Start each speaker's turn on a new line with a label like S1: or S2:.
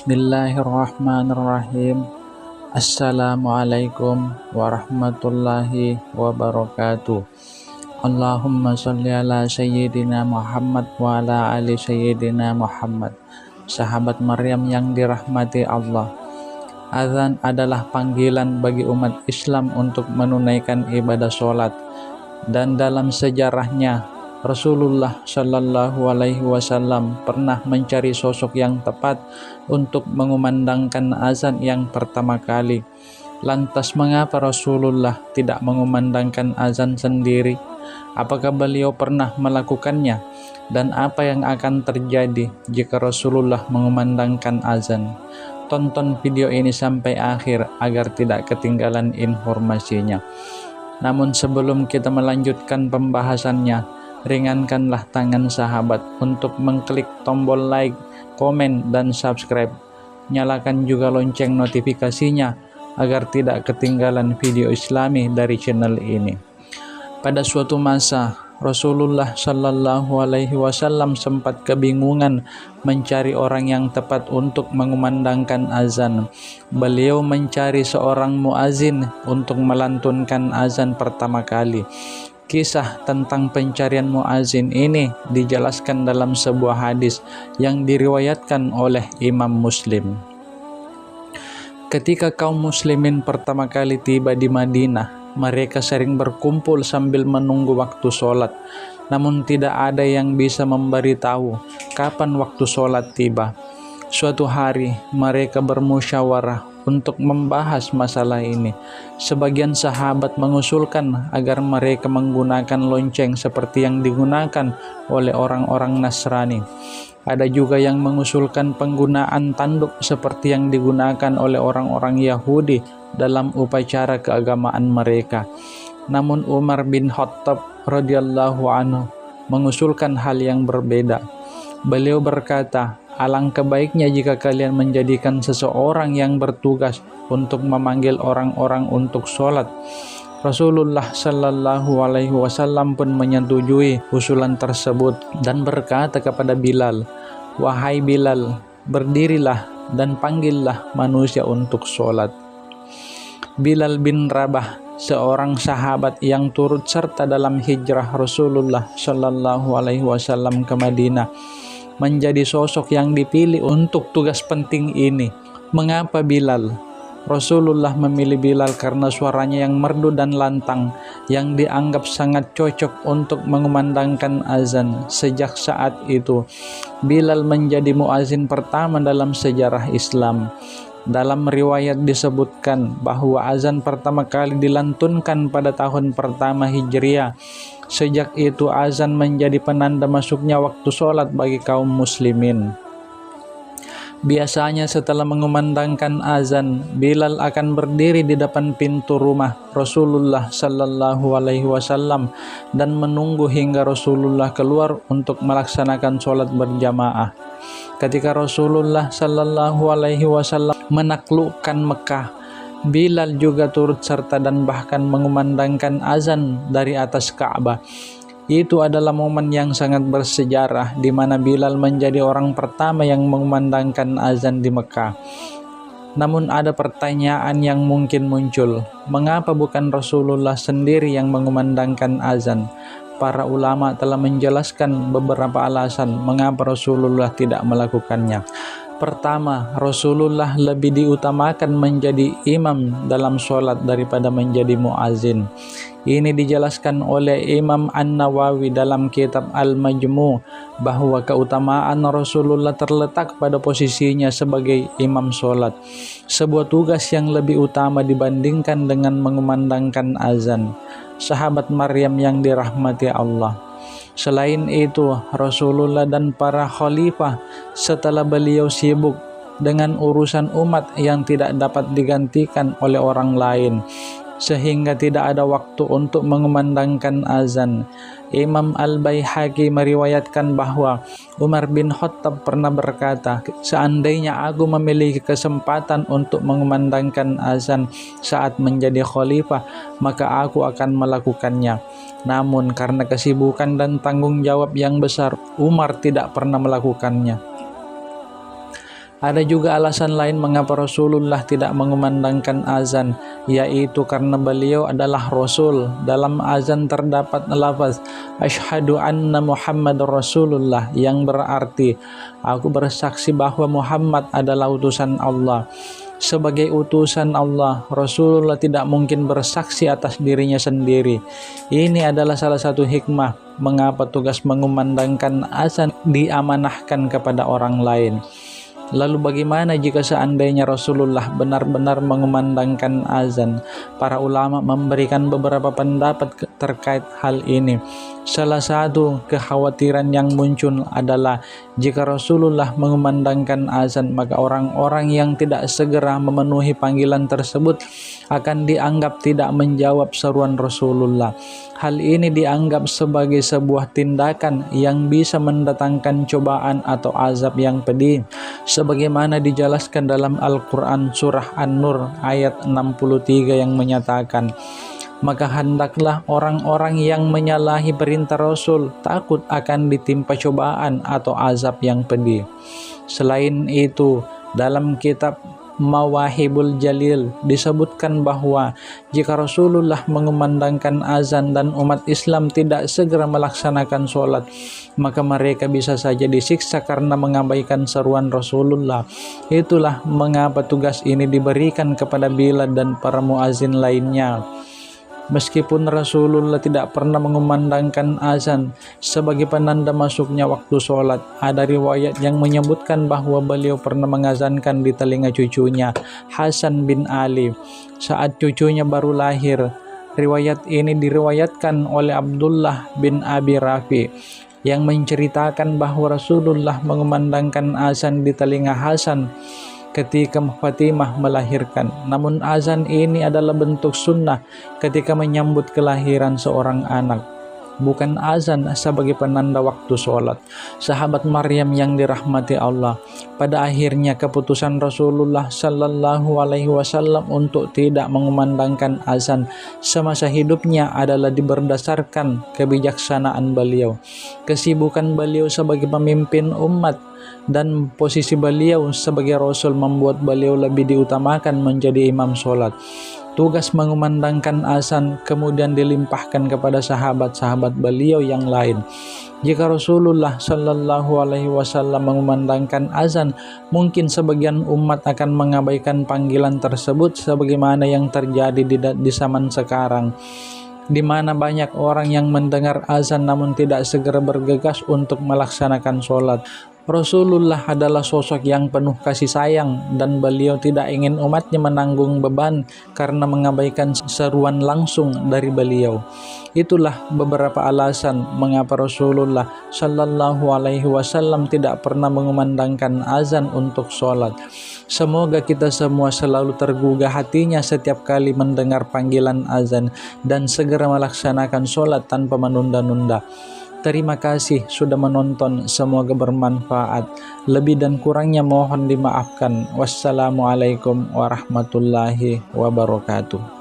S1: Bismillahirrahmanirrahim. Assalamualaikum warahmatullahi wabarakatuh. Allahumma sholli ala sayyidina Muhammad wa ala ali sayyidina Muhammad. Sahabat Maryam yang dirahmati Allah, azan adalah panggilan bagi umat Islam untuk menunaikan ibadah sholat, dan dalam sejarahnya Rasulullah Shallallahu Alaihi Wasallam pernah mencari sosok yang tepat untuk mengumandangkan azan yang pertama kali. Lantas mengapa Rasulullah tidak mengumandangkan azan sendiri? Apakah beliau pernah melakukannya? Dan apa yang akan terjadi jika Rasulullah mengumandangkan azan? Tonton video ini sampai akhir agar tidak ketinggalan informasinya. Namun sebelum kita melanjutkan pembahasannya, ringankanlah tangan sahabat untuk mengklik tombol like, komen, dan subscribe. Nyalakan juga lonceng notifikasinya agar tidak ketinggalan video Islami dari channel ini. Pada suatu masa, Rasulullah Shallallahu Alaihi Wasallam sempat kebingungan mencari orang yang tepat untuk mengumandangkan azan. Beliau mencari seorang muazin untuk melantunkan azan pertama kali. Kisah tentang pencarian muazin ini dijelaskan dalam sebuah hadis yang diriwayatkan oleh Imam Muslim. Ketika kaum muslimin pertama kali tiba di Madinah, mereka sering berkumpul sambil menunggu waktu sholat. Namun tidak ada yang bisa memberitahu kapan waktu sholat tiba. Suatu hari mereka bermusyawarah untuk membahas masalah ini. Sebagian sahabat mengusulkan agar mereka menggunakan lonceng seperti yang digunakan oleh orang-orang Nasrani. Ada juga yang mengusulkan penggunaan tanduk seperti yang digunakan oleh orang-orang Yahudi dalam upacara keagamaan mereka. Namun Umar bin Khattab radhiyallahu anhu mengusulkan hal yang berbeda. Beliau berkata, "Alangkah baiknya jika kalian menjadikan seseorang yang bertugas untuk memanggil orang-orang untuk sholat." Rasulullah Shallallahu Alaihi Wasallam pun menyetujui usulan tersebut dan berkata kepada Bilal, "Wahai Bilal, berdirilah dan panggillah manusia untuk sholat." Bilal bin Rabah, seorang sahabat yang turut serta dalam hijrah Rasulullah Shallallahu Alaihi Wasallam ke Madinah, menjadi sosok yang dipilih untuk tugas penting ini. Mengapa Bilal? Rasulullah memilih Bilal karena suaranya yang merdu dan lantang, yang dianggap sangat cocok untuk mengumandangkan azan. Sejak saat itu, Bilal menjadi muazin pertama dalam sejarah Islam. Dalam riwayat disebutkan bahwa azan pertama kali dilantunkan pada tahun pertama Hijriah. Sejak itu azan menjadi penanda masuknya waktu sholat bagi kaum muslimin. Biasanya setelah mengumandangkan azan, Bilal akan berdiri di depan pintu rumah Rasulullah Shallallahu Alaihi Wasallam dan menunggu hingga Rasulullah keluar untuk melaksanakan sholat berjamaah. Ketika Rasulullah Shallallahu Alaihi Wasallam menaklukkan Mekah, Bilal juga turut serta dan bahkan mengumandangkan azan dari atas Ka'bah. Itu adalah momen yang sangat bersejarah di mana Bilal menjadi orang pertama yang mengumandangkan azan di Mekah. Namun ada pertanyaan yang mungkin muncul, mengapa bukan Rasulullah sendiri yang mengumandangkan azan? Para ulama telah menjelaskan beberapa alasan mengapa Rasulullah tidak melakukannya. Pertama, Rasulullah lebih diutamakan menjadi imam dalam sholat daripada menjadi muazin. Ini dijelaskan oleh Imam An-Nawawi dalam kitab Al-Majmu' bahwa keutamaan Rasulullah terletak pada posisinya sebagai imam sholat, sebuah tugas yang lebih utama dibandingkan dengan mengumandangkan azan. Sahabat Maryam yang dirahmati Allah, selain itu, Rasulullah dan para khalifah setelah beliau sibuk dengan urusan umat yang tidak dapat digantikan oleh orang lain, sehingga tidak ada waktu untuk mengumandangkan azan. Imam Al-Baihaqi meriwayatkan bahwa Umar bin Khattab pernah berkata, "Seandainya aku memiliki kesempatan untuk mengumandangkan azan saat menjadi khalifah, maka aku akan melakukannya. Namun karena kesibukan dan tanggung jawab yang besar, Umar tidak pernah melakukannya." Ada juga alasan lain mengapa Rasulullah tidak mengumandangkan azan, yaitu karena beliau adalah Rasul. Dalam azan terdapat lafaz Asyhadu anna Muhammadar Rasulullah, yang berarti aku bersaksi bahwa Muhammad adalah utusan Allah. Sebagai utusan Allah, Rasulullah tidak mungkin bersaksi atas dirinya sendiri. Ini adalah salah satu hikmah mengapa tugas mengumandangkan azan diamanahkan kepada orang lain. Lalu bagaimana jika seandainya Rasulullah benar-benar mengumandangkan azan? Para ulama memberikan beberapa pendapat terkait hal ini. Salah satu kekhawatiran yang muncul adalah jika Rasulullah mengumandangkan azan, maka orang-orang yang tidak segera memenuhi panggilan tersebut akan dianggap tidak menjawab seruan Rasulullah. Hal ini dianggap sebagai sebuah tindakan yang bisa mendatangkan cobaan atau azab yang pedih, sebagaimana dijelaskan dalam Al-Quran surah An-Nur ayat 63 yang menyatakan, maka hendaklah orang-orang yang menyalahi perintah Rasul takut akan ditimpa cobaan atau azab yang pedih. Selain itu, dalam kitab Mawahibul Jalil disebutkan bahwa jika Rasulullah mengumandangkan azan dan umat Islam tidak segera melaksanakan sholat, maka mereka bisa saja disiksa karena mengabaikan seruan Rasulullah. Itulah mengapa tugas ini diberikan kepada Bilal dan para muazin lainnya. Meskipun Rasulullah tidak pernah mengumandangkan azan sebagai penanda masuknya waktu sholat, ada riwayat yang menyebutkan bahwa beliau pernah mengazankan di telinga cucunya, Hasan bin Ali, saat cucunya baru lahir. Riwayat ini diriwayatkan oleh Abdullah bin Abi Rafi, yang menceritakan bahwa Rasulullah mengumandangkan azan di telinga Hasan ketika Fatimah melahirkan. Namun azan ini adalah bentuk sunnah ketika menyambut kelahiran seorang anak, bukan azan sebagai penanda waktu sholat. Sahabat Maryam yang dirahmati Allah, pada akhirnya keputusan Rasulullah Sallallahu Alaihi Wasallam untuk tidak mengumandangkan azan semasa hidupnya adalah berdasarkan kebijaksanaan beliau, kesibukan beliau sebagai pemimpin umat, dan posisi beliau sebagai Rasul membuat beliau lebih diutamakan menjadi imam sholat. Tugas mengumandangkan azan kemudian dilimpahkan kepada sahabat-sahabat beliau yang lain. Jika Rasulullah Shallallahu Alaihi Wasallam mengumandangkan azan, mungkin sebagian umat akan mengabaikan panggilan tersebut, sebagaimana yang terjadi di zaman sekarang, di mana banyak orang yang mendengar azan namun tidak segera bergegas untuk melaksanakan sholat. Rasulullah adalah sosok yang penuh kasih sayang, dan beliau tidak ingin umatnya menanggung beban karena mengabaikan seruan langsung dari beliau. Itulah beberapa alasan mengapa Rasulullah Shallallahu Alaihi Wasallam tidak pernah mengumandangkan azan untuk sholat. Semoga kita semua selalu tergugah hatinya setiap kali mendengar panggilan azan dan segera melaksanakan sholat tanpa menunda-nunda. Terima kasih sudah menonton, semoga bermanfaat. Lebih dan kurangnya mohon dimaafkan. Wassalamualaikum warahmatullahi wabarakatuh.